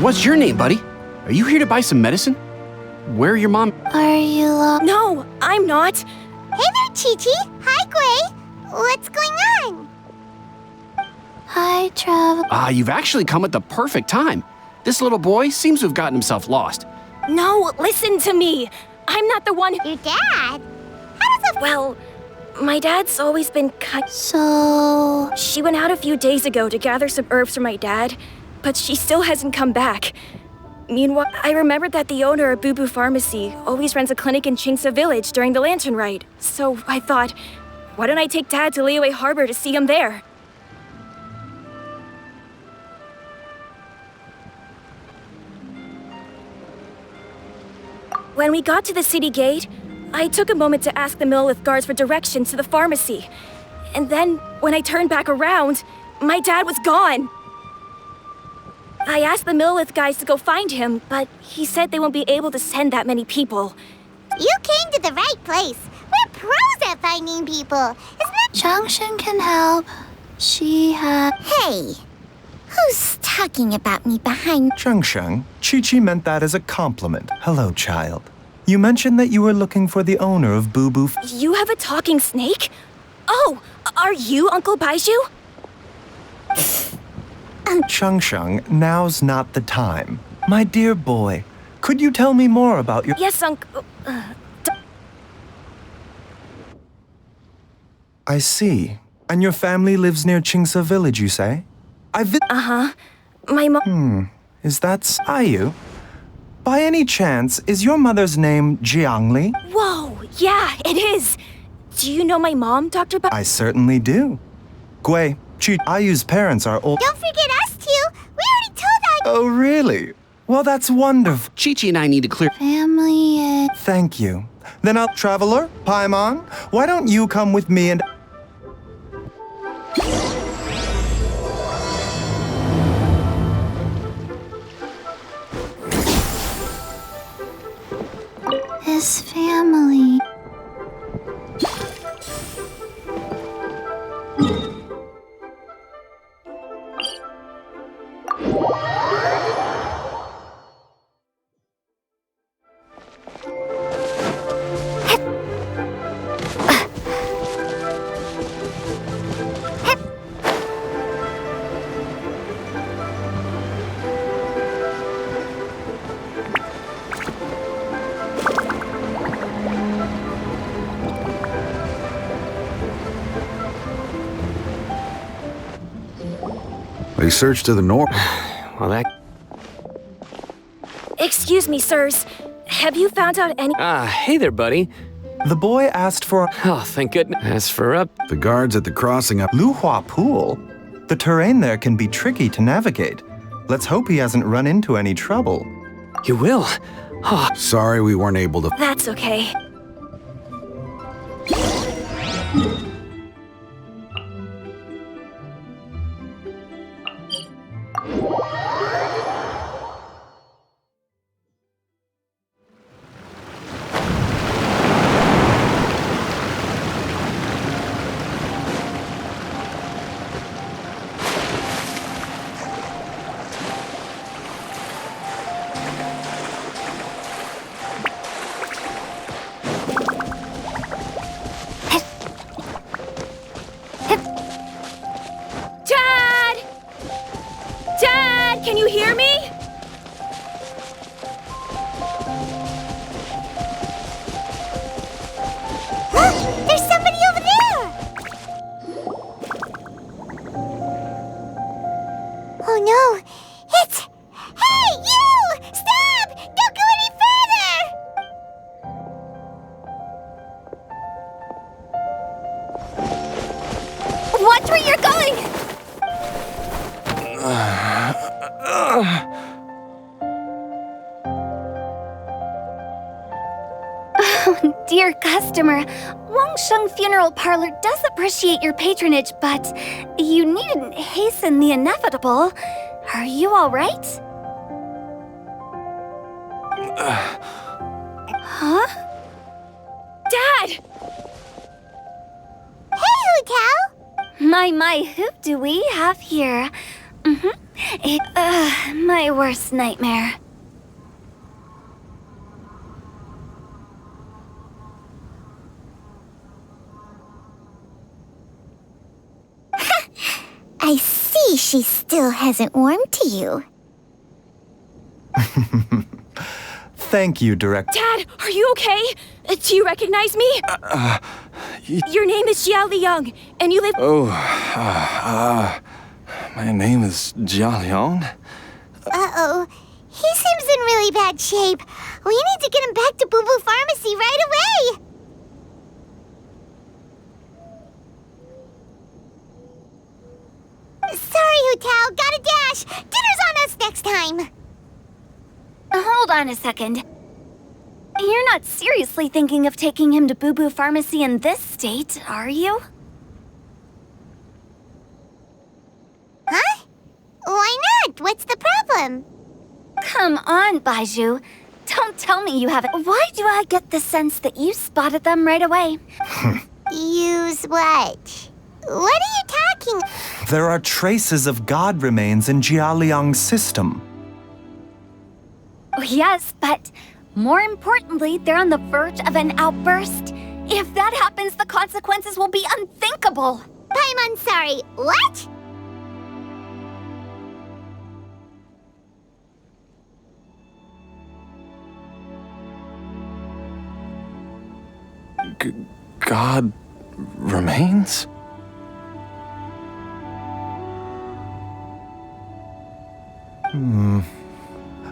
What's your name, buddy? Are you here to buy some medicine? Where are your mom? Are you No, I'm not. Hey there, Chi-Chi. Hi, Gui. What's going on? Hi, Travel. You've actually come at the perfect time. This little boy seems to have gotten himself lost. No, listen to me. I'm not the one who... Your dad? How does a... Well, my dad's always been So... She went out a few days ago to gather some herbs for my dad, but she still hasn't come back. Meanwhile, I remembered that the owner of Boo Boo Pharmacy always runs a clinic in Chingsa Village during the Lantern Rite. So I thought, why don't I take Dad to Liyue Harbor to see him there? When we got to the city gate, I took a moment to ask the Millith guards for directions to the pharmacy. And then, when I turned back around, my dad was gone. I asked the Millith guys to go find him, but he said they won't be able to send that many people. You came to the right place. We're pros at finding people. Isn't that... Genshin can help. She has... Hey, who's talking about me behind... Zhengsheng, Chi-Chi meant that as a compliment. Hello, child. You mentioned that you were looking for the owner of Boo Boo... You have a talking snake? Oh, are you Uncle Baizhu? Zhengsheng, now's not the time. My dear boy, could you tell me more about your... Yes, Uncle... I see. And your family lives near Chingsa Village, you say? Uh-huh. My mom... Is that... Are you? By any chance, is your mother's name Jiangli? Whoa, yeah, it is. Do you know my mom, Dr. I certainly do. Gui, Chi, Ayu's parents are old... Don't forget us two. We already told Ayu. Oh, really? Well, that's wonderful. Chi-Chi and I need to clear... family is... Thank you. Then I'll... Traveler, Paimon, why don't you come with me and... His family. They searched to the north. Well, that... Excuse me, sirs. Have you found out any... hey there, buddy. The boy asked for... Oh, thank goodness. As for The guards at the crossing up. Luhua Pool. The terrain there can be tricky to navigate. Let's hope he hasn't run into any trouble. You will? Oh, Sorry we weren't able to. That's okay. Dad! Dad, can you hear me? There's somebody over there! Oh no, it's... Hey, you! Stop! Don't go any further! Watch where you're going! Dear customer, Wangsheng Funeral Parlor does appreciate your patronage, but you needn't hasten the inevitable. Are you all right? Huh? Dad! Hey, Hu Tao! My, who do we have here? My worst nightmare. I see she still hasn't warmed to you. Thank you, Director. Dad, are you okay? Do you recognize me? Your name is Jia Liang, and you live— My name is Jia Liang. Uh-oh. He seems in really bad shape. We need to get him back to Boo Boo Pharmacy right away! Sorry, Hutao. Gotta dash. Dinner's on us next time. Hold on a second. You're not seriously thinking of taking him to Boo Boo Pharmacy in this state, are you? Huh? Why not? What's the problem? Come on, Baizhu. Don't tell me you haven't. Why do I get the sense that you spotted them right away? Use what? What are you talking? There are traces of god remains in Jialiang's system. Oh, yes, but more importantly, they're on the verge of an outburst. If that happens, the consequences will be unthinkable. I'm sorry. What? God remains?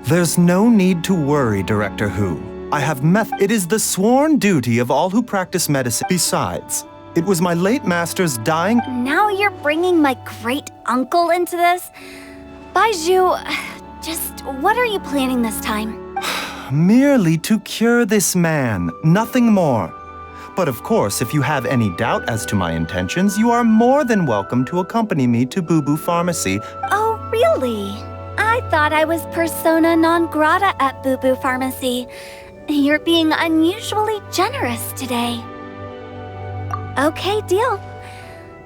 There's no need to worry, Director Hu. I have It is the sworn duty of all who practice medicine. Besides, it was my late master's dying— Now you're bringing my great-uncle into this? Baizhu, just what are you planning this time? merely to cure this man, nothing more. But of course, if you have any doubt as to my intentions, you are more than welcome to accompany me to Boo Boo Pharmacy. Oh, really? I thought I was persona non grata at Boo Boo Pharmacy. You're being unusually generous today. Okay, deal.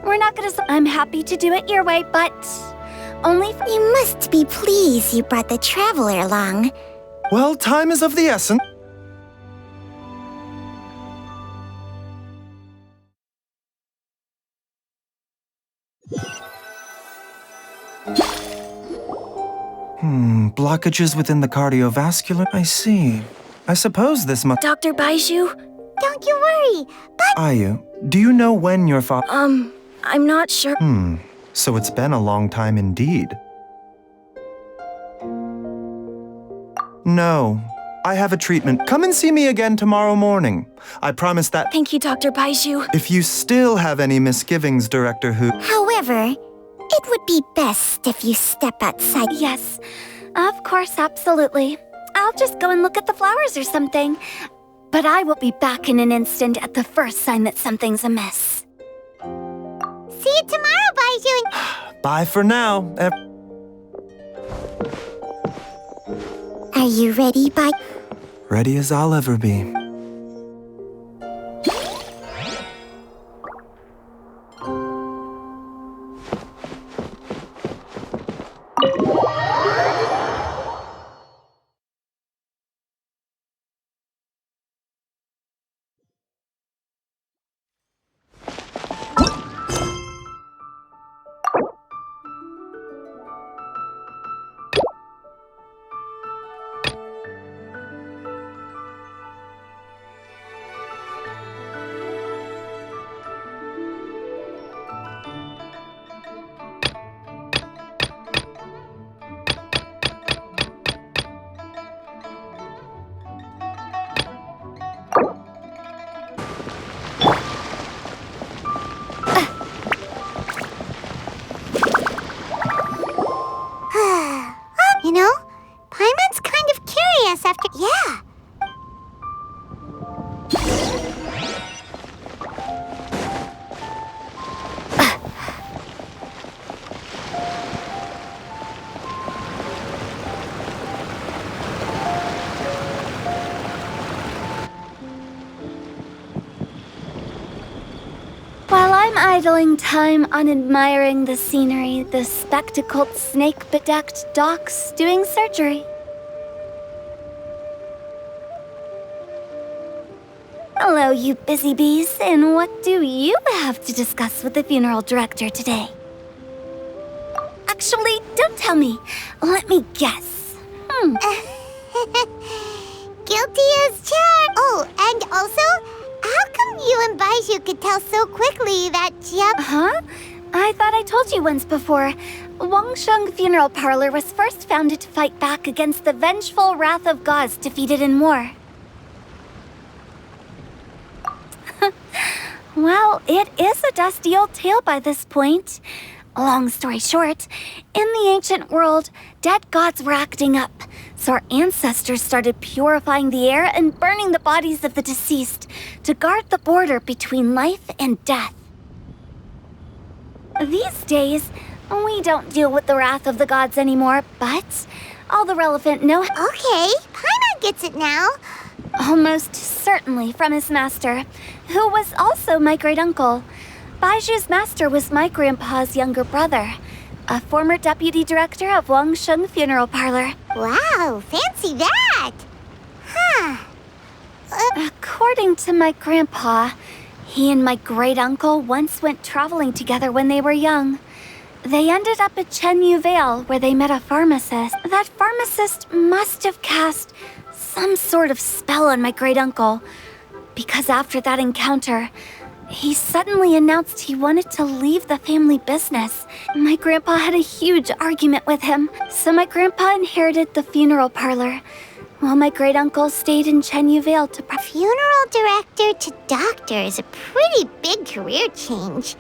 We're not gonna— I'm happy to do it your way, but only for— You must be pleased you brought the traveler along. Well, time is of the essence. Blockages within the cardiovascular? I see. I suppose this must— Dr. Baizhu? Don't you worry. But Ayu, do you know when your father— I'm not sure. So it's been a long time indeed. No, I have a treatment. Come and see me again tomorrow morning. I promise that— Thank you, Dr. Baizhu. If you still have any misgivings, Director Hu— however, it would be best if you step outside. Yes, of course, absolutely. I'll just go and look at the flowers or something. But I will be back in an instant at the first sign that something's amiss. See you tomorrow, Baizhu. Bye for now. Are you ready, Bai? Ready as I'll ever be. idling time on admiring the scenery, the spectacled snake-bedecked docs doing surgery. Hello, you busy bees, and what do you have to discuss with the funeral director today? Actually, don't tell me. Let me guess. Guilty as charged. Oh, and also, how come you and Baizhu could tell so quickly that Huh? I thought I told you once before. Wangsheng Funeral Parlor was first founded to fight back against the vengeful wrath of gods defeated in war. Well, it is a dusty old tale by this point. Long story short, in the ancient world, dead gods were acting up, so our ancestors started purifying the air and burning the bodies of the deceased to guard the border between life and death. These days, we don't deal with the wrath of the gods anymore, but all the relevant know Okay, Paimon gets it now. almost certainly from his master, who was also my great-uncle. Baizhu's master was my grandpa's younger brother, a former deputy director of Wangsheng Funeral Parlor. Wow, fancy that. Huh. According to my grandpa, he and my great-uncle once went traveling together when they were young. They ended up at Chenyu Vale, where they met a pharmacist. That pharmacist must have cast some sort of spell on my great-uncle, because after that encounter, he suddenly announced he wanted to leave the family business. My grandpa had a huge argument with him, so my grandpa inherited the funeral parlor, while my great-uncle stayed in Chenyu Vale to Funeral director to doctor is a pretty big career change.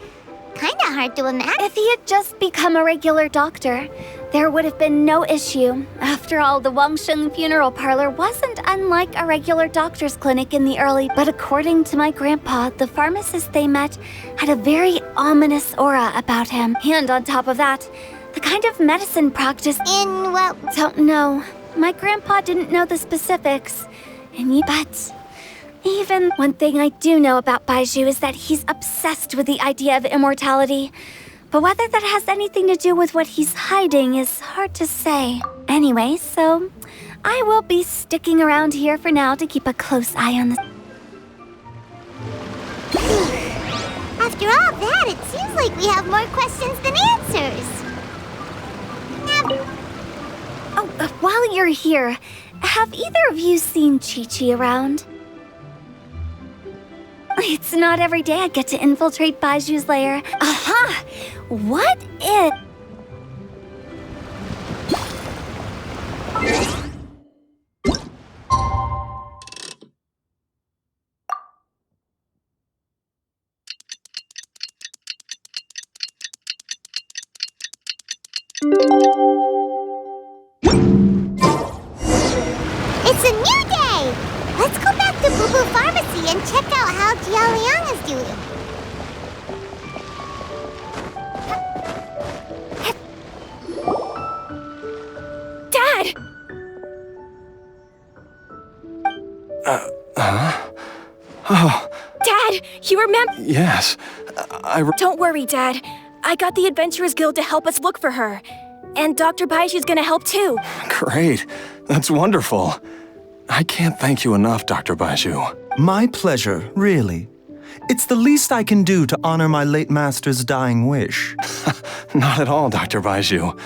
Kinda hard to imagine. If he had just become a regular doctor, there would have been no issue. After all, the Wangsheng Funeral Parlor wasn't unlike a regular doctor's clinic in the early. But according to my grandpa, the pharmacist they met had a very ominous aura about him. And on top of that, the kind of medicine practiced In what? don't know. My grandpa didn't know the specifics. But even one thing I do know about Baizhu is that he's obsessed with the idea of immortality. But whether that has anything to do with what he's hiding is hard to say. Anyway, so I will be sticking around here for now to keep a close eye on the... After all that, it seems like we have more questions than answers. While you're here, have either of you seen Chi-Chi around? It's not every day I get to infiltrate Baizhu's lair. Aha! What if... It's a new day! Let's go back to Boo Boo Pharmacy and check out how Jia Liang is doing. Dad! Oh, Dad, you remember? yes. Don't worry, Dad. I got the Adventurers Guild to help us look for her. And Dr. Baizhu's gonna help too. Great. That's wonderful. I can't thank you enough, Dr. Baizhu. My pleasure, really. It's the least I can do to honor my late master's dying wish. Not at all, Dr. Baizhu.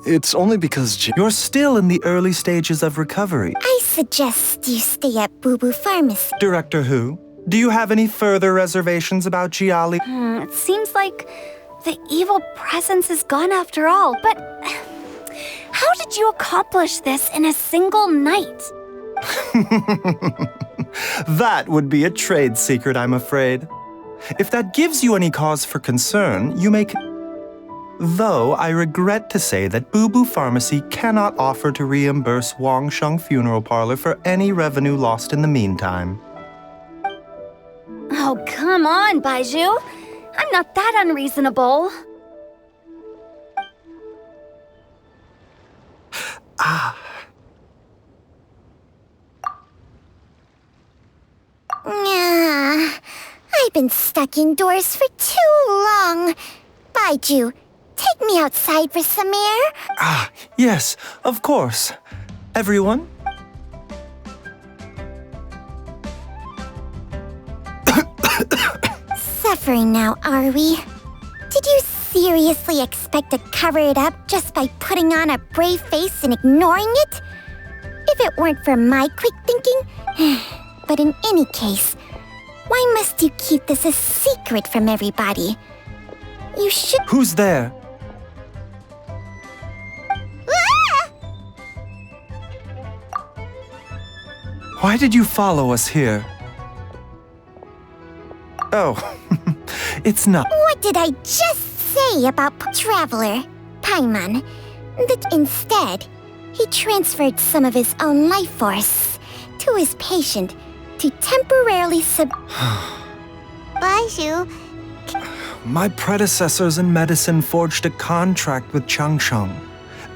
It's only because You're still in the early stages of recovery. I suggest you stay at Boo Boo Pharmacy. Director Who, do you have any further reservations about Jiali? It seems like the evil presence is gone after all, but... how did you accomplish this in a single night? That would be a trade secret, I'm afraid. If that gives you any cause for concern, you may... Though I regret to say that Boo Boo Pharmacy cannot offer to reimburse Wangsheng Funeral Parlor for any revenue lost in the meantime. Oh, come on, Baizhu. I'm not that unreasonable. Yeah, I've been stuck indoors for too long. Baizhu, take me outside for some air. Ah, yes, of course. Everyone? Suffering now, are we? Did you seriously expect to cover it up just by putting on a brave face and ignoring it? If it weren't for my quick thinking... But in any case, why must you keep this a secret from everybody? You should... Who's there? Ah! Why did you follow us here? Oh, it's not. What did I just say about Traveler, Paimon? That instead, he transferred some of his own life force to his patient to temporarily Baizhu, My predecessors in medicine forged a contract with Changsheng.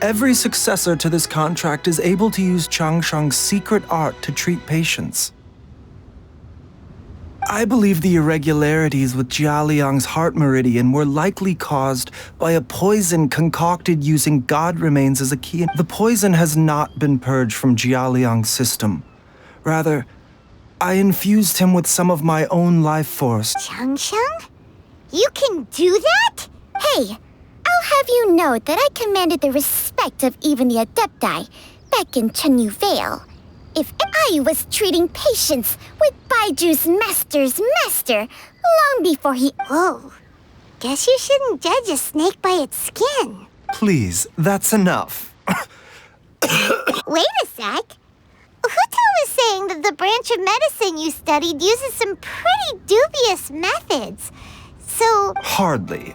Every successor to this contract is able to use Changsheng's secret art to treat patients. I believe the irregularities with Jialiang's heart meridian were likely caused by a poison concocted using god remains as a key. The poison has not been purged from Jialiang's system. Rather, I infused him with some of my own life force. Changsheng? You can do that? Hey, I'll have you know that I commanded the respect of even the Adepti back in Chenyu Vale. If I was treating patients with Baiju's master's master long before he... Whoa. Guess you shouldn't judge a snake by its skin. Please, that's enough. Wait a sec. Huto was saying that the branch of medicine you studied uses some pretty dubious methods. So... Hardly.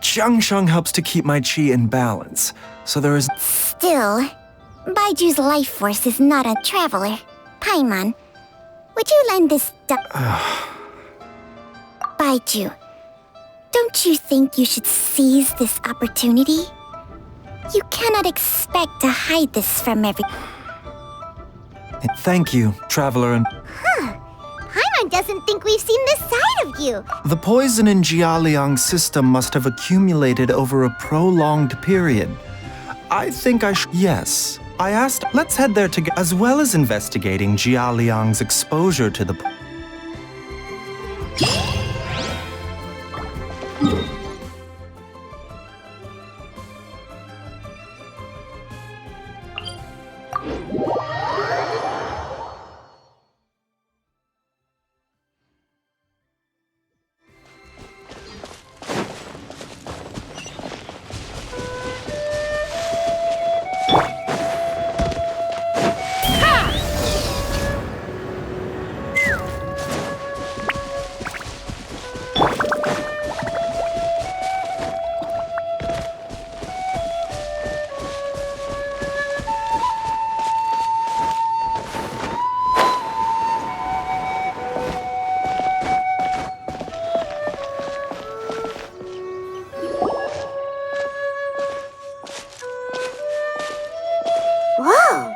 Changsheng helps to keep my chi in balance, so there is... Still, Baiju's life force is not a traveler. Paimon, would you lend this Baizhu, don't you think you should seize this opportunity? You cannot expect to hide this from every... Thank you, Traveler, and... Paimon doesn't think we've seen this side of you. The poison in Jialiang's system must have accumulated over a prolonged period. I think I should... Yes. I asked, let's head there together, as well as investigating Jialiang's exposure to the... Whoa!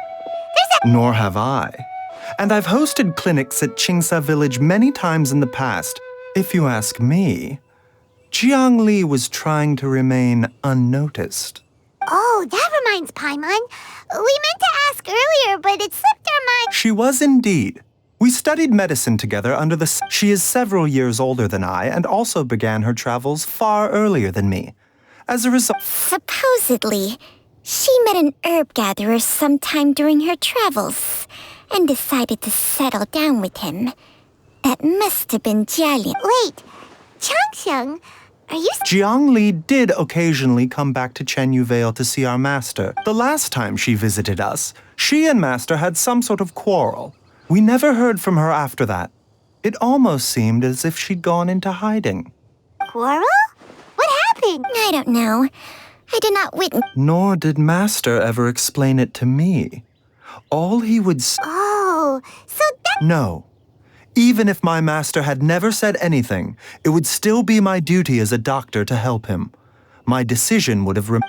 Nor have I. And I've hosted clinics at Qingsa Village many times in the past. If you ask me, Jiang Li was trying to remain unnoticed. Oh, that reminds Paimon. We meant to ask earlier, but it slipped our mind. She was indeed. We studied medicine together under the... She is several years older than I and also began her travels far earlier than me. As a result... Supposedly, she met an herb gatherer sometime during her travels and decided to settle down with him. That must have been Jialian. Wait, Changsheng, are you... Jiang Li did occasionally come back to Chenyu Vale to see our master. The last time she visited us, she and master had some sort of quarrel. We never heard from her after that. It almost seemed as if she'd gone into hiding. Quarrel? What happened? I don't know. I did not witness... Nor did master ever explain it to me. All he would say... Oh, so that... No. Even if my master had never said anything, it would still be my duty as a doctor to help him. My decision would have... Paimon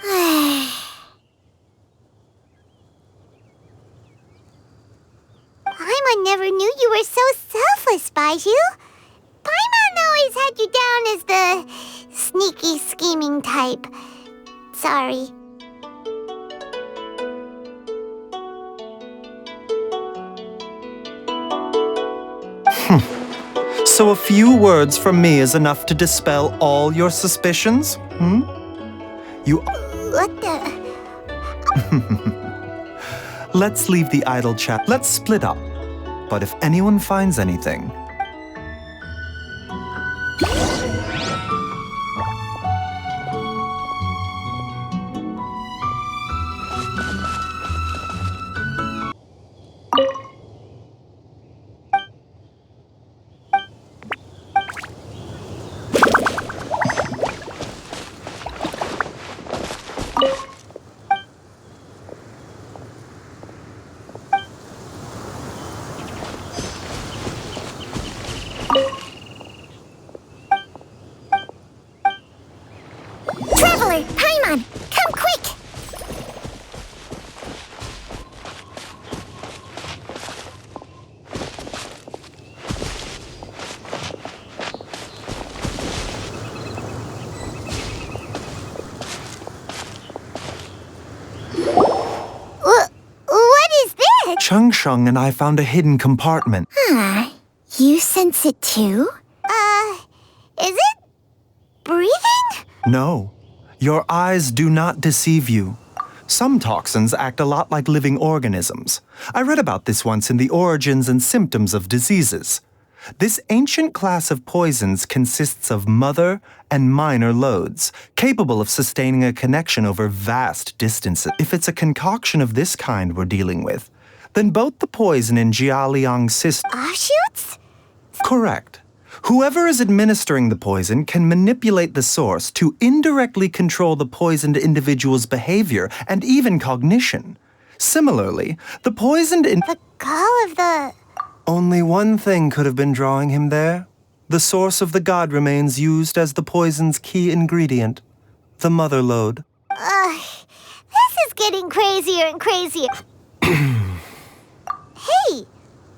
never knew you were so selfless, Baizhu. always had you down as the sneaky, scheming type. Sorry. So a few words from me is enough to dispel all your suspicions? You... What the... Let's leave the idle chat. Let's split up. But if anyone finds anything... Traveler, Paimon, come quick! What is this? Changsheng and I found a hidden compartment. You sense it too? Is it breathing? No, your eyes do not deceive you. Some toxins act a lot like living organisms. I read about this once in The Origins and Symptoms of Diseases. This ancient class of poisons consists of mother and minor loads, capable of sustaining a connection over vast distances. If it's a concoction of this kind we're dealing with, then both the poison in Jialiang's system... Offshoots? Correct. Whoever is administering the poison can manipulate the source to indirectly control the poisoned individual's behavior and even cognition. Similarly, the poisoned The call of the... Only one thing could have been drawing him there. The source of the god remains used as the poison's key ingredient, the mother lode. This is getting crazier and crazier. Hey!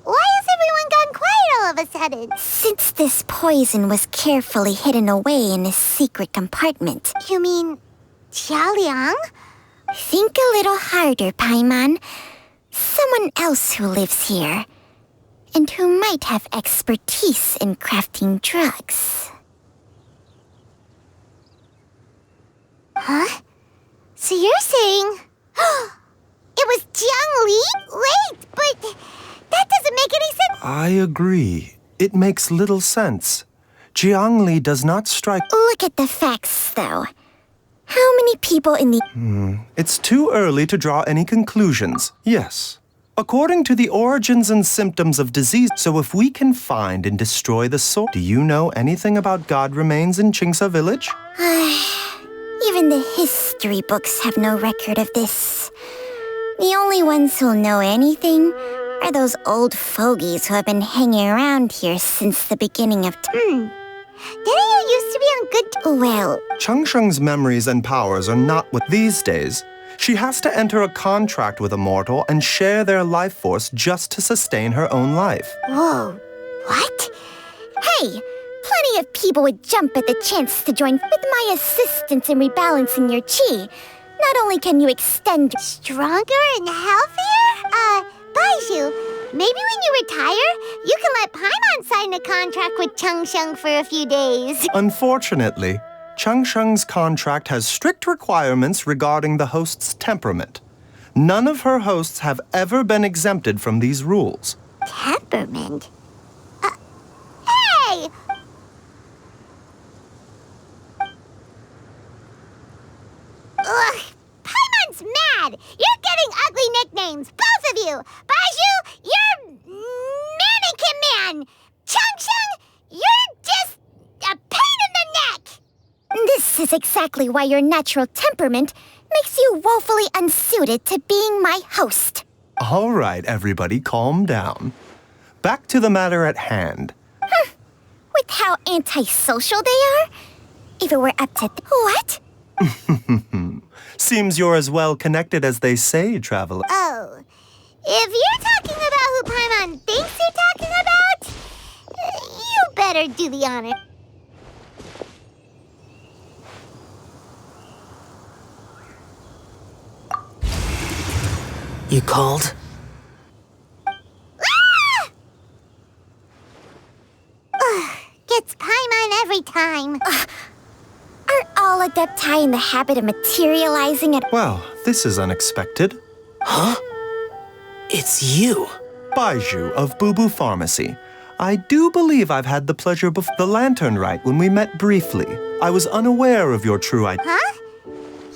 Why has everyone gone quiet all of a sudden? Since this poison was carefully hidden away in a secret compartment. You mean... Jialiang? Think a little harder, Paimon. Someone else who lives here, and who might have expertise in crafting drugs. Huh? So you're saying... it was Jiang Li? Wait, but... that doesn't make any sense. I agree. It makes little sense. Jiang Li does not strike... Look at the facts, though. How many people in the... It's too early to draw any conclusions. Yes. According to The Origins and Symptoms of Disease, so if we can find and destroy the soul... Do you know anything about god remains in Qingsa village? Even the history books have no record of this. The only ones who'll know anything are those old fogies who have been hanging around here since the beginning of time. Didn't you used to be on good... Well... Changsheng's memories and powers are not with these days. She has to enter a contract with a mortal and share their life force just to sustain her own life. Whoa. What? Hey! Plenty of people would jump at the chance to join with my assistance in rebalancing your chi. Not only can you extend... Stronger and healthier? Baizhu, maybe when you retire, you can let Paimon sign a contract with Changsheng for a few days. Unfortunately, Changsheng's contract has strict requirements regarding the host's temperament. None of her hosts have ever been exempted from these rules. Temperament? Hey! Ugh, Paimon's mad! You're getting ugly nicknames, both of you! Baizhu, you're Mannequin Man! Changsheng, you're just a pain in the neck! This is exactly why your natural temperament makes you woefully unsuited to being my host. All right, everybody, calm down. Back to the matter at hand. With how antisocial they are? If it were up to... What? Seems you're as well connected as they say, traveler. Oh, if you're talking about who Paimon thinks you're talking about, you better do the honor. You called? Gets Paimon every time. Are all Adepti in the habit of materializing at— Well, this is unexpected. Huh? It's you. Baizhu of Boo Boo Pharmacy. I do believe I've had the pleasure before. The lantern rite when we met briefly. I was unaware of your true identity. Huh?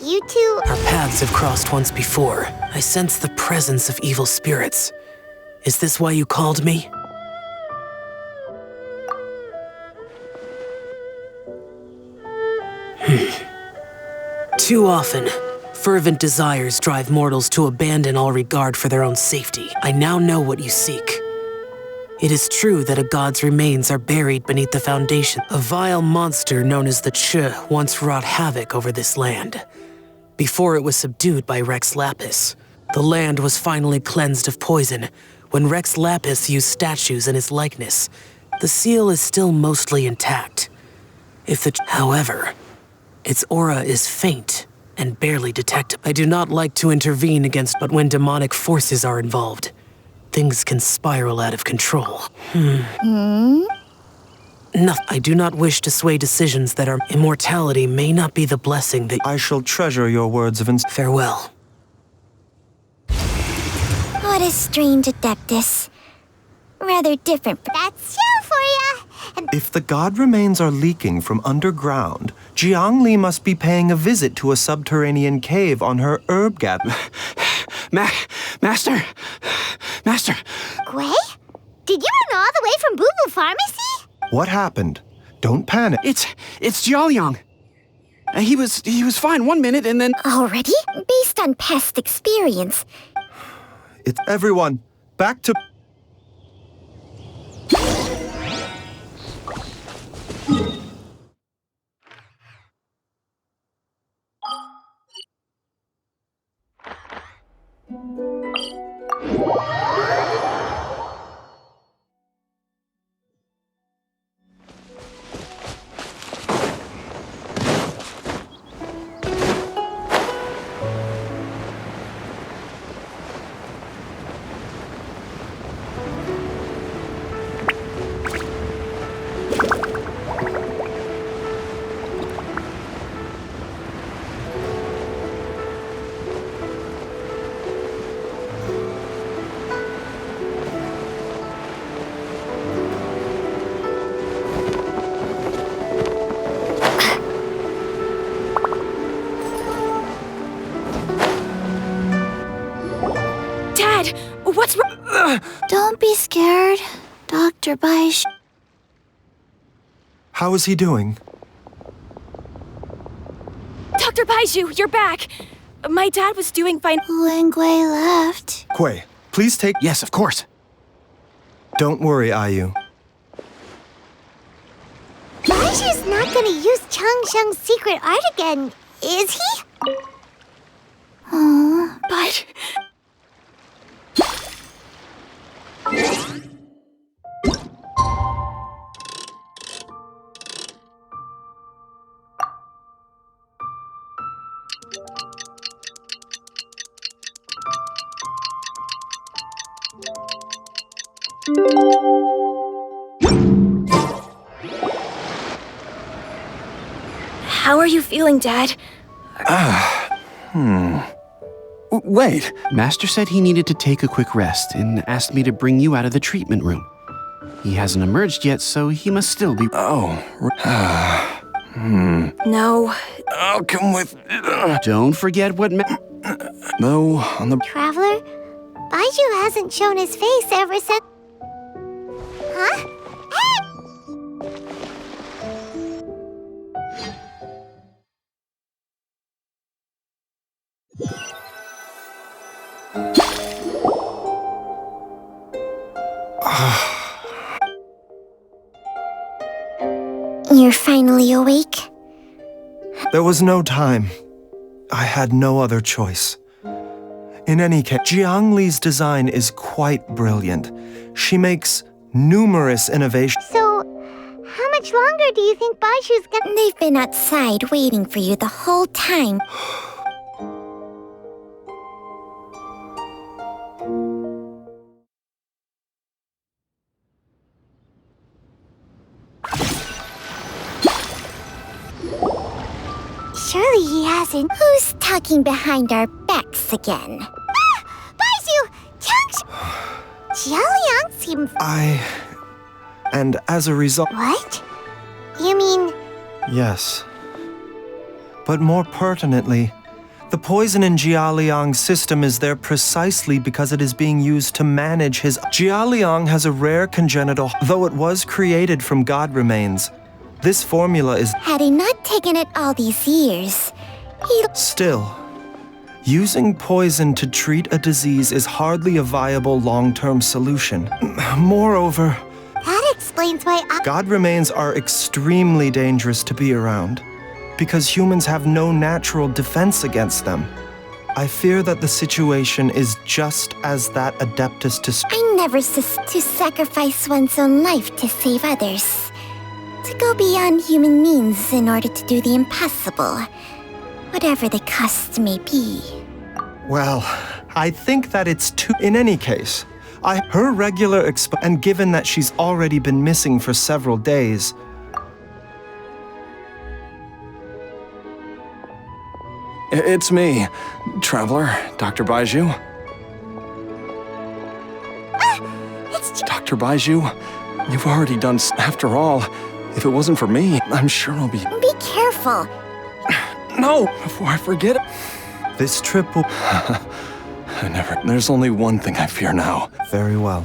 You two— Our paths have crossed once before. I sense the presence of evil spirits. Is this why you called me? Too often, fervent desires drive mortals to abandon all regard for their own safety. I now know what you seek. It is true that a god's remains are buried beneath the foundation. A vile monster known as the Ch once wrought havoc over this land. Before it was subdued by Rex Lapis, the land was finally cleansed of poison when Rex Lapis used statues in his likeness. The seal is still mostly intact. However, its aura is faint and barely detectable. I do not like to intervene against, but when demonic forces are involved, things can spiral out of control. No, I do not wish to sway decisions that our immortality may not be the blessing that— I shall treasure your words of Farewell. What a strange Adeptus. Rather different. That's you for ya! And If the god remains are leaking from underground, Jiangli must be paying a visit to a subterranean cave on her herb gathering. Master! Master! Gui? Did you run all the way from Boo Boo Pharmacy? What happened? Don't panic. It's Jiaoyang. He was fine 1 minute and then... Already? Based on past experience. It's everyone. Back to... Dad, what's wrong? Don't be scared, Dr. Baizhu. How is he doing? Dr. Baizhu, you're back. My dad was doing fine. When Gui left. Kui, please take... Yes, of course. Don't worry, Ayu. Baizhu's not gonna use Chang Sheng's secret art again, is he? But how are you feeling, Dad? Wait. Master said he needed to take a quick rest and asked me to bring you out of the treatment room. He hasn't emerged yet, so he must still be... No. I'll come with... Don't forget what... No, on the... Traveler? Baizhu hasn't shown his face ever since... Huh? You're finally awake? There was no time. I had no other choice. In any case, Jiangli's design is quite brilliant. She makes numerous innovations. So, how much longer do you think Baizhu's gonna— They've been outside waiting for you the whole time. Surely he hasn't. Who's talking behind our backs again? Ah! Baizhu! Jialiang seems... And as a result... What? You mean... Yes. But more pertinently, the poison in Jialiang's system is there precisely because it is being used to manage his... Jialiang has a rare congenital... Though it was created from god remains, this formula is... Had he not taken it all these years, he... Still, using poison to treat a disease is hardly a viable long-term solution. Moreover... That explains why God remains are extremely dangerous to be around, because humans have no natural defense against them. I fear that the situation is just as that Adeptus to... I never to sacrifice one's own life to save others. To go beyond human means in order to do the impossible, whatever the cost may be. Well, I think that it's too... In any case, her regular and given that she's already been missing for several days... It's me, Traveler, Dr. Baizhu. It's Dr. Baizhu, you've already done after all. If it wasn't for me, I'm sure I'll be... Be careful. No! Before I forget it. This trip will... There's only one thing I fear now. Very well.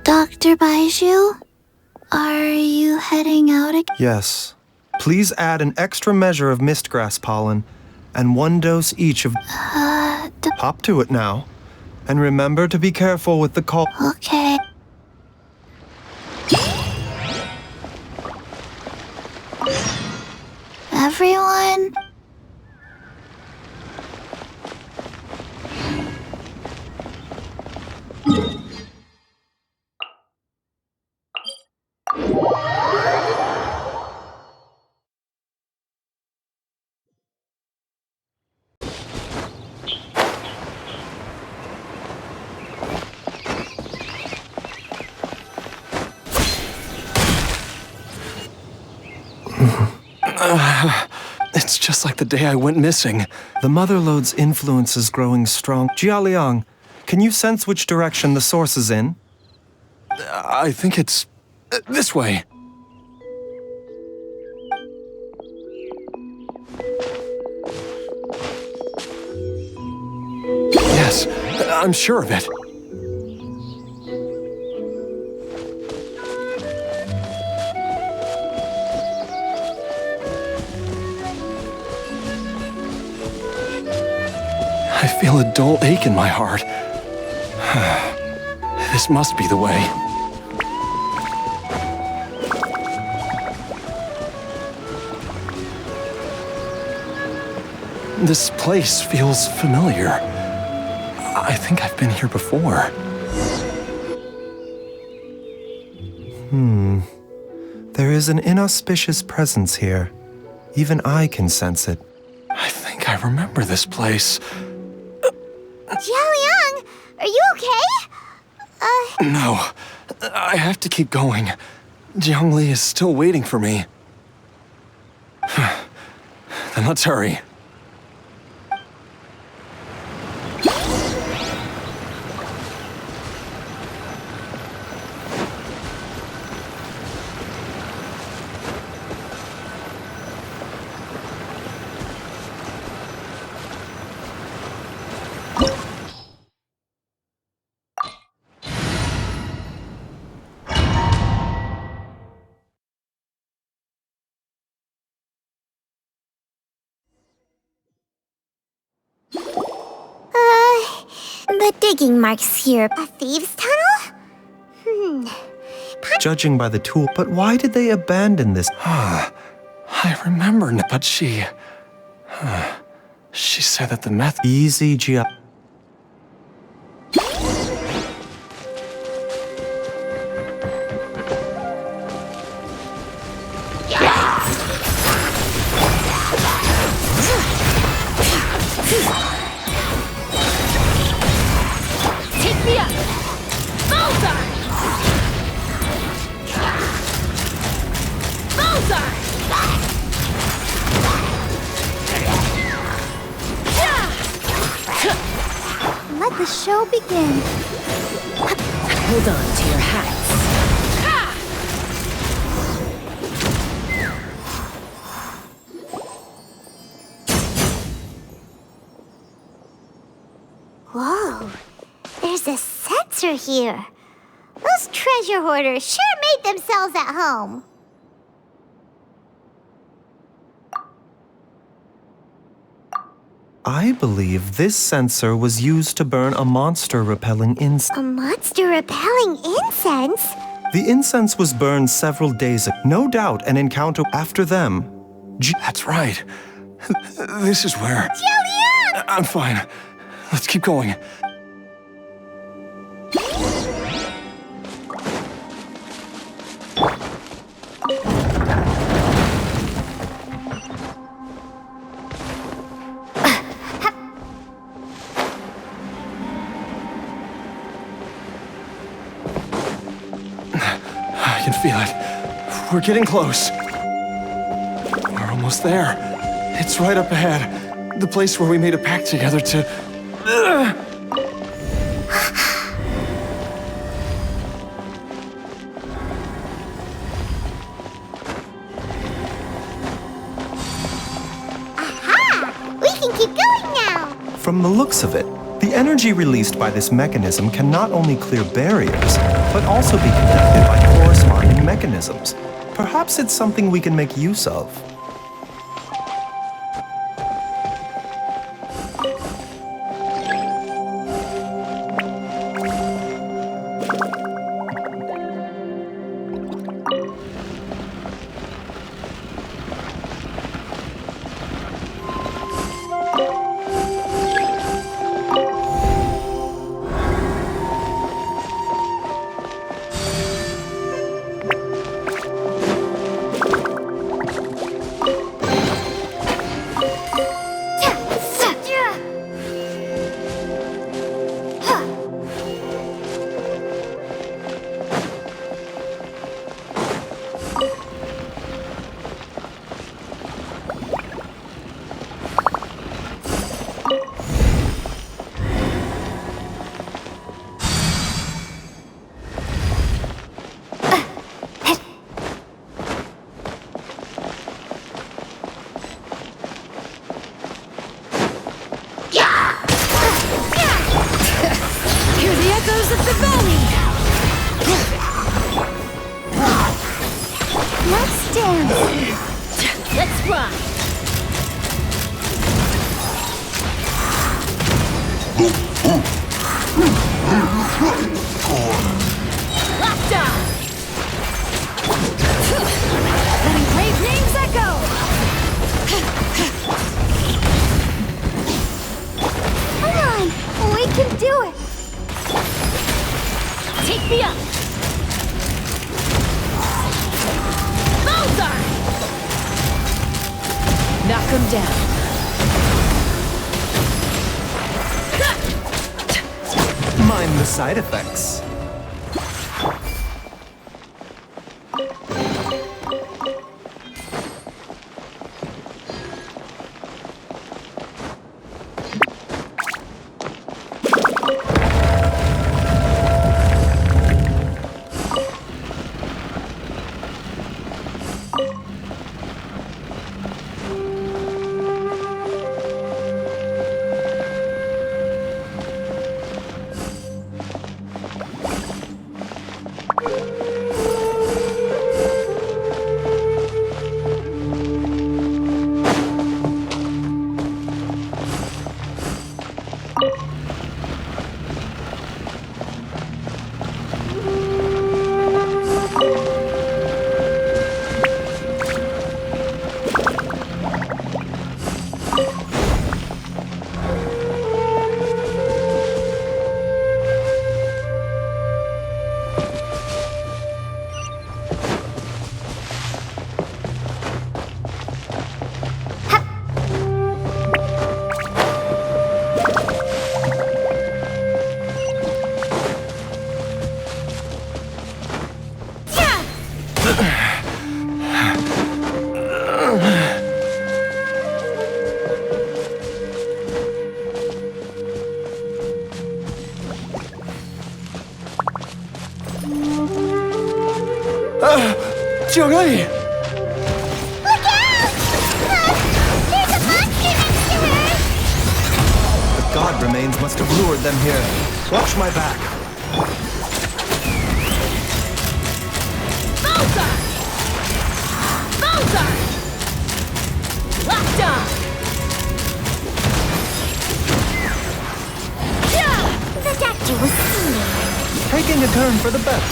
Dr. Baizhu? Are you heading out again? Yes. Please add an extra measure of mistgrass pollen, and 1 dose each of... Hop to it now. And remember to be careful with the call... Okay. Everyone? It's just like the day I went missing. The Mother Lode's influence is growing strong. Jialiang, can you sense which direction the source is in? I think it's... this way. Yes, I'm sure of it. I feel a dull ache in my heart. This must be the way. This place feels familiar. I think I've been here before. There is an inauspicious presence here. Even I can sense it. I think I remember this place. Jialiang, are you okay? No, I have to keep going. Jiangli is still waiting for me. Then let's hurry. The digging marks here. A thieves' tunnel? Judging by the tool, but why did they abandon this? I remember, but she said that the method... Easy, Gia. let the show begin. Hold on to your hats. Whoa, there's a sensor here. Those treasure hoarders sure made themselves at home. I believe this sensor was used to burn a monster-repelling incense. A monster repelling incense? The incense was burned several days ago. No doubt an encounter after them. That's right. This is where... Julia! I'm fine. Let's keep going. I can feel it. We're getting close. We're almost there. It's right up ahead. The place where we made a pact together to... Aha! We can keep going now! From the looks of it, the energy released by this mechanism can not only clear barriers, but also be connected by corresponding mechanisms. Perhaps it's something we can make use of. Let's dance. Let's run. Lockdown. Letting great names echo. Come on, we can do it. Take me up. Bowser. Knock him down. Mind the side effects. Jiangli! Look out! There's a monster next to her! The god remains must have lured them here. Watch my back. Bullseye! Bullseye! Locked on! The doctor was singing. Taking a turn for the best.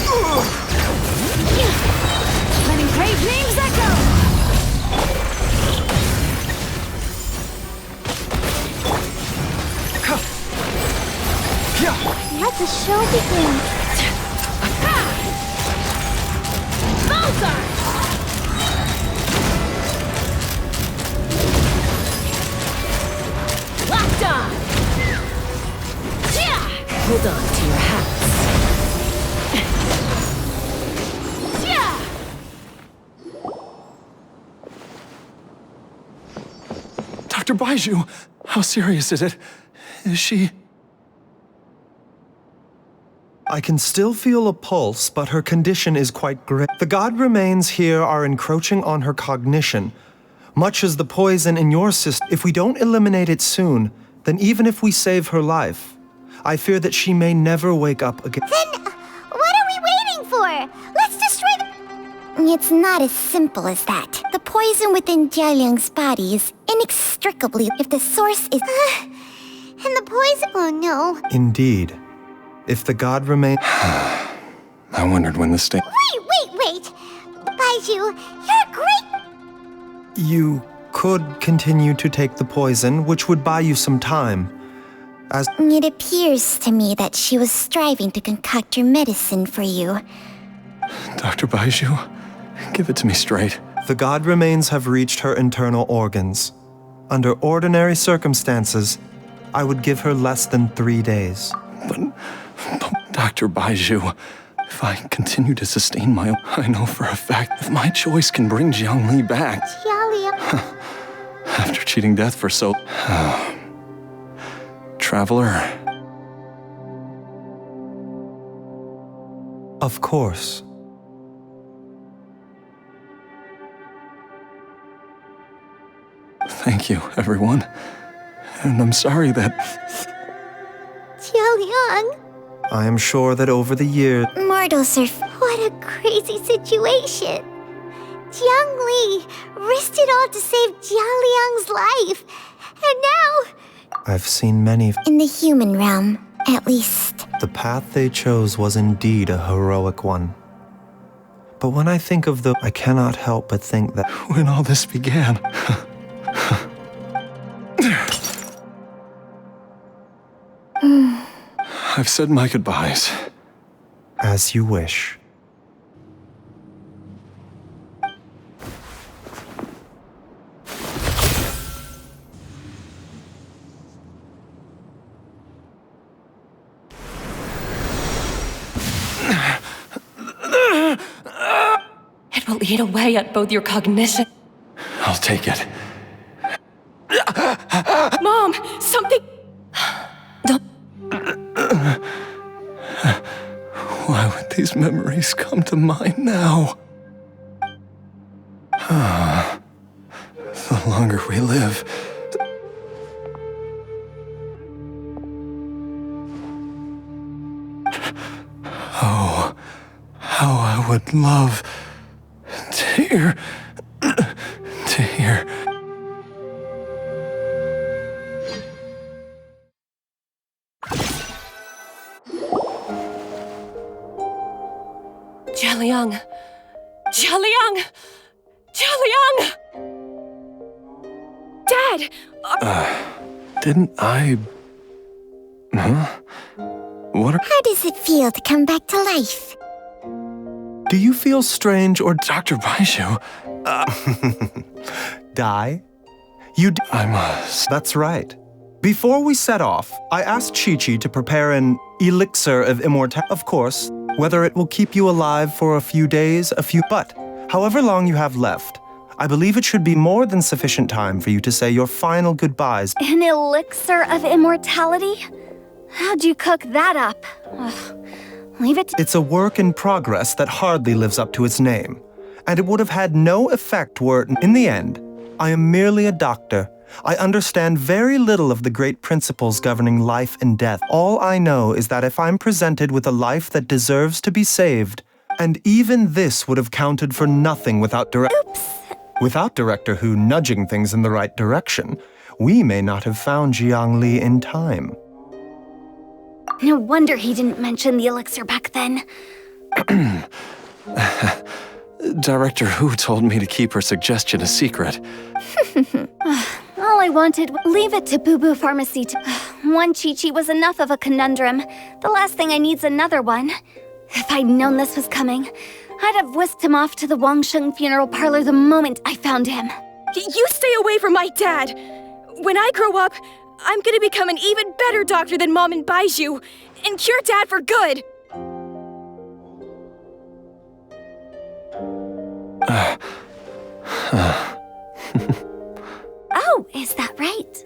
Letting brave names echo! Let the show begin. Bullseye! Locked on! Hold on to your hats. Dr. Baizhu, how serious is it? Is she... I can still feel a pulse, but her condition is quite grim. The god remains here are encroaching on her cognition, much as the poison in your system. If we don't eliminate it soon, then even if we save her life, I fear that she may never wake up again. Then, what are we waiting for? Let's destroy the... It's not as simple as that. The poison within Jialiang's body is inextricably... If the source is... and the poison... Oh no. Indeed. If the god remains... I wondered when the state... Wait! Baizhu, you're great... You could continue to take the poison, which would buy you some time. As It appears to me that she was striving to concoct your medicine for you. Dr. Baizhu, give it to me straight. the god remains have reached her internal organs. Under ordinary circumstances, I would give her less than 3 days. But Dr. Baizhu, if I continue to sustain my own, I know for a fact if my choice can bring Jiangli back. Jialia. After cheating death for so... Traveler. Of course. Thank you, everyone. And I'm sorry that... Jialiang. I am sure that over the years... Mortals are... What a crazy situation. Jiang Li risked it all to save Jialiang's life. And now... I've seen many... In the human realm, at least. The path they chose was indeed a heroic one. But when I think of the... I cannot help but think that... When all this began... I've said my goodbyes. As you wish. It will eat away at both your cognition. I'll take it. Mom, something... Don't... Why would these memories come to mind now? The longer we live... Oh, how I would love to hear... Jialiang! Jialiang! Jialiang! Dad! Didn't I... Huh? What are... How does it feel to come back to life? Do you feel strange or... Dr. Baizhu? Die? You d- I must... That's right. Before we set off, I asked Chi-Chi to prepare an elixir of immortality. Of course, whether it will keep you alive for a few days, but however long you have left, I believe it should be more than sufficient time for you to say your final goodbyes. An elixir of immortality? How'd you cook that up? Ugh. Leave it to... It's a work in progress that hardly lives up to its name. And it would have had no effect were, in the end, I am merely a doctor. I understand very little of the great principles governing life and death. All I know is that if I'm presented with a life that deserves to be saved, and even this would have counted for nothing without Director Hu nudging things in the right direction, we may not have found Jiangli in time. No wonder he didn't mention the elixir back then. Director Hu told me to keep her suggestion a secret. All I wanted was leave it to Boo Boo Pharmacy to... One Chi-Chi was enough of a conundrum. The last thing I need's another one. If I'd known this was coming, I'd have whisked him off to the Wangsheng funeral parlor the moment I found him. You stay away from my dad! When I grow up, I'm gonna become an even better doctor than Mom and Baizhu, and cure Dad for good! Oh, is that right?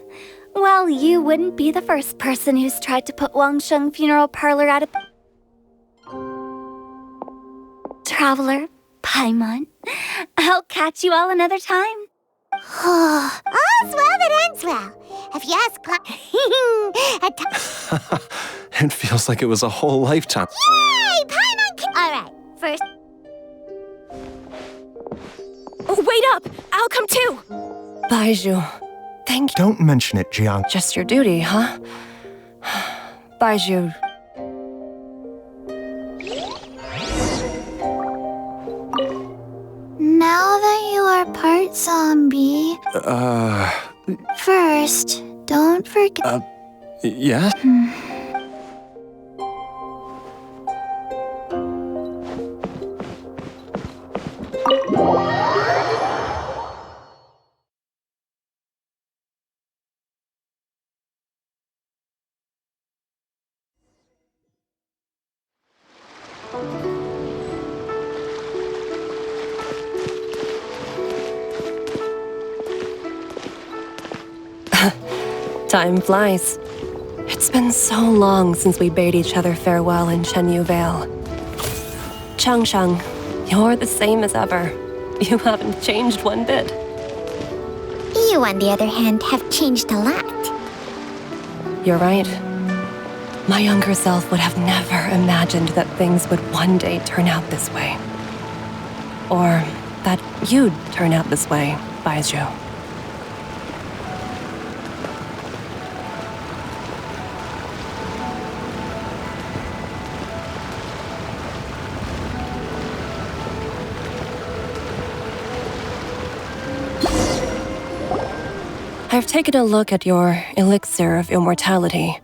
Well, you wouldn't be the first person who's tried to put Wangsheng funeral parlor out of... Traveler, Paimon, I'll catch you all another time. All's well that ends well. If you ask It feels like it was a whole lifetime. Yay! Paimon! Alright, first... Wait up! I'll come too! Baizhu, thank you. Don't mention it, Jiang. Just your duty, huh? Baizhu. Now that you are part zombie... First, don't forget... Yes? Time flies. It's been so long since we bade each other farewell in Chenyu Vale. Changsheng, you're the same as ever. You haven't changed one bit. You, on the other hand, have changed a lot. You're right. My younger self would have never imagined that things would one day turn out this way. Or that you'd turn out this way, Baizhu. I've taken a look at your elixir of immortality.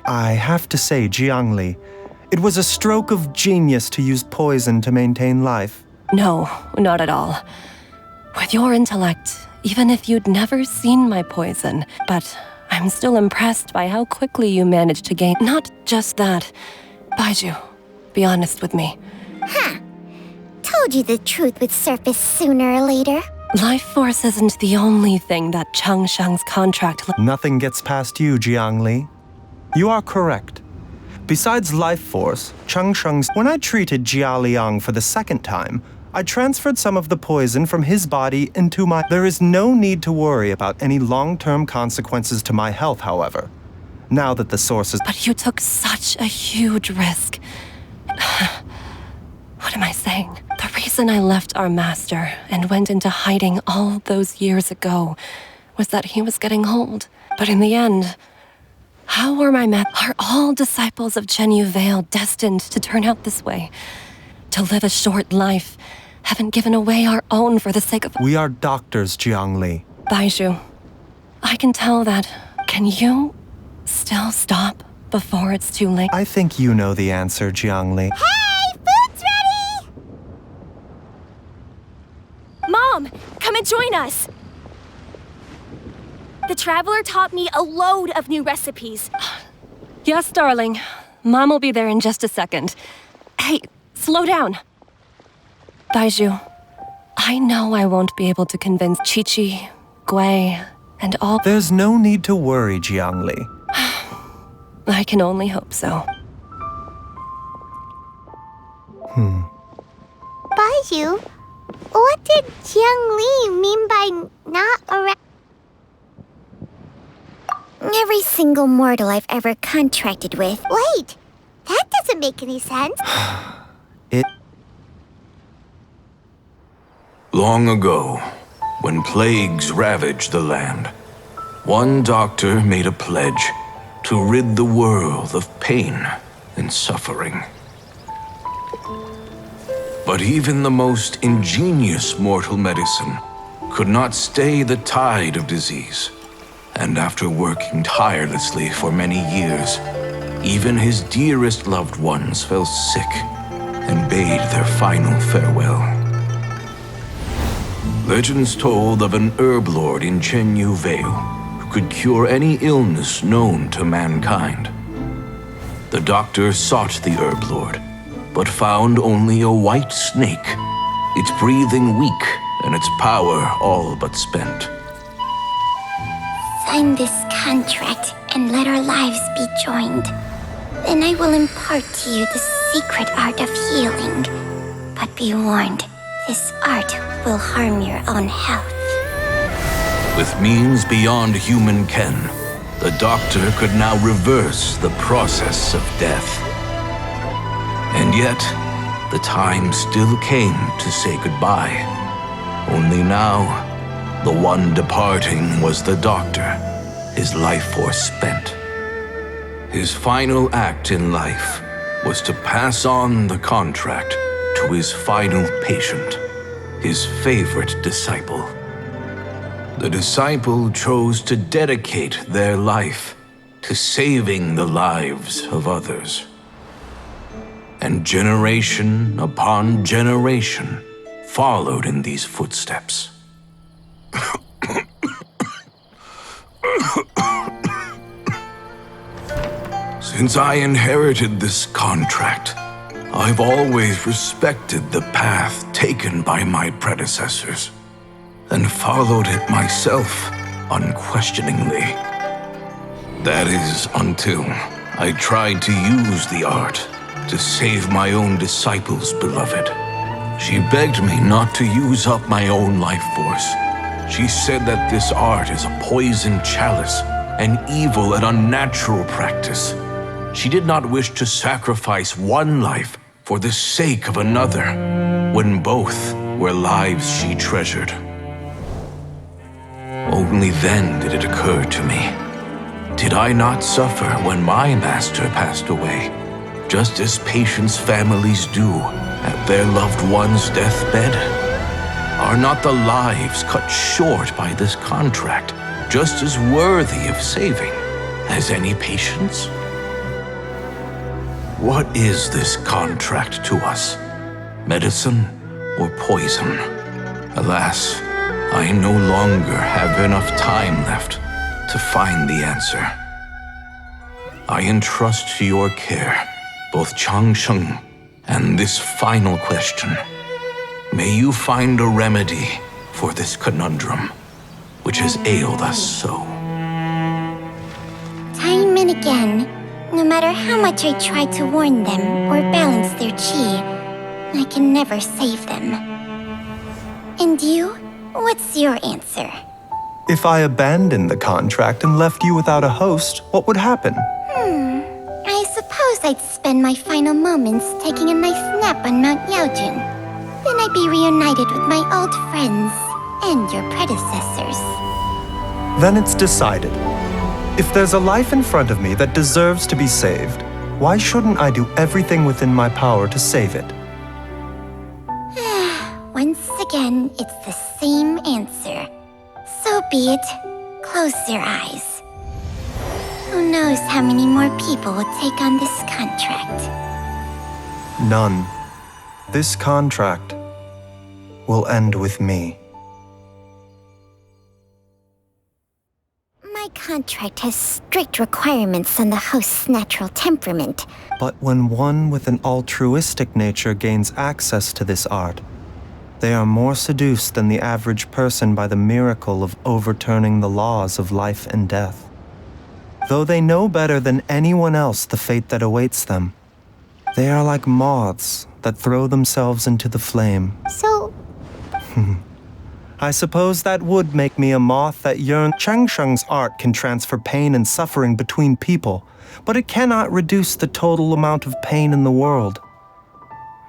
I have to say, Jiangli, it was a stroke of genius to use poison to maintain life. No, not at all. With your intellect, even if you'd never seen my poison, but I'm still impressed by how quickly you managed to gain. Not just that. Baizhu, be honest with me. Told you the truth would surface sooner or later. Life force isn't the only thing that Changsheng's contract... Nothing gets past you, Jiangli. You are correct. Besides life force, Changsheng's... When I treated Jia Liang for the second time, I transferred some of the poison from his body into my... There is no need to worry about any long-term consequences to my health, however. Now that the source is... But you took such a huge risk. What am I saying? The reason I left our master and went into hiding all those years ago was that he was getting old. But in the end, how were my men? Are all disciples of Chenyu Vale destined to turn out this way? To live a short life, haven't given away our own for the sake of... We are doctors, Jiangli. Baizhu, I can tell that. Can you still stop before it's too late? I think you know the answer, Jiangli. Hey, food's ready! Mom, come and join us! The Traveler taught me a load of new recipes. Yes, darling. Mom will be there in just a second. Hey, slow down. Baizhu, I know I won't be able to convince Chi-Chi, Gui, and all... There's no need to worry, Jiangli. I can only hope so. Baizhu, What did Jiang Li mean by not around? Every single mortal I've ever contracted with. Wait, that doesn't make any sense. Long ago, when plagues ravaged the land, one doctor made a pledge to rid the world of pain and suffering. But even the most ingenious mortal medicine could not stay the tide of disease. And after working tirelessly for many years, even his dearest loved ones fell sick and bade their final farewell. Legends told of an herb lord in Chenyu Vale who could cure any illness known to mankind. The doctor sought the herb lord, but found only a white snake, its breathing weak and its power all but spent. Sign this contract and let our lives be joined. Then I will impart to you the secret art of healing. But be warned, this art will harm your own health. With means beyond human ken, the doctor could now reverse the process of death. And yet, the time still came to say goodbye. Only now, the one departing was the doctor, his life force spent. His final act in life was to pass on the contract to his final patient, his favorite disciple. The disciple chose to dedicate their life to saving the lives of others. And generation upon generation followed in these footsteps. Since I inherited this contract, I've always respected the path taken by my predecessors and followed it myself unquestioningly. That is until I tried to use the art to save my own disciple's beloved. She begged me not to use up my own life force. She said that this art is a poison chalice, an evil and unnatural practice. She did not wish to sacrifice one life for the sake of another, when both were lives she treasured. Only then did it occur to me, did I not suffer when my master passed away, just as patients' families do at their loved one's deathbed? Are not the lives cut short by this contract just as worthy of saving as any patients? What is this contract to us? Medicine or poison? Alas, I no longer have enough time left to find the answer. I entrust to your care both Changsheng and this final question. May you find a remedy for this conundrum, which has ailed us so. Time and again, no matter how much I try to warn them or balance their chi, I can never save them. And you? What's your answer? If I abandoned the contract and left you without a host, what would happen? I suppose I'd spend my final moments taking a nice nap on Mount Yaojun. Then I'd be reunited with my old friends and your predecessors. Then it's decided. If there's a life in front of me that deserves to be saved, why shouldn't I do everything within my power to save it? Once again, it's the same answer. So be it. Close your eyes. Who knows how many more people will take on this contract? None. This contract will end with me. My contract has strict requirements on the host's natural temperament. But when one with an altruistic nature gains access to this art, they are more seduced than the average person by the miracle of overturning the laws of life and death. Though they know better than anyone else the fate that awaits them, they are like moths that throw themselves into the flame. So, I suppose that would make me a moth that yearns. Cheng Sheng's art can transfer pain and suffering between people, but it cannot reduce the total amount of pain in the world.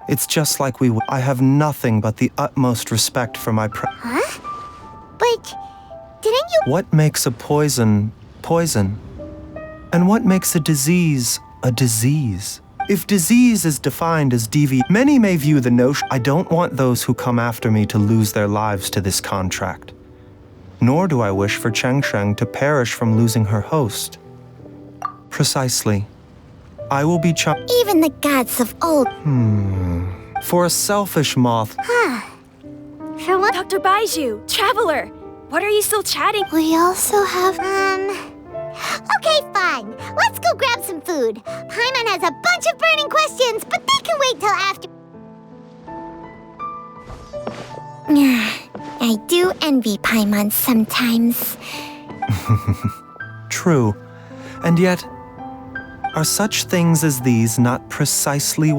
It's just like I have nothing but the utmost respect for my Huh? But didn't you— What makes a poison, poison? And what makes a disease, a disease? If disease is defined as many may view the notion. I don't want those who come after me to lose their lives to this contract. Nor do I wish for Cheng Sheng to perish from losing her host. Precisely. I will be even the gods of old— For a selfish moth. For what? Dr. Baizhu, Traveler, what are you still chatting? We also have— Okay, fine. Let's go grab some food. Paimon has a bunch of burning questions, but they can wait till after. I do envy Paimon sometimes. True. And yet, are such things as these not precisely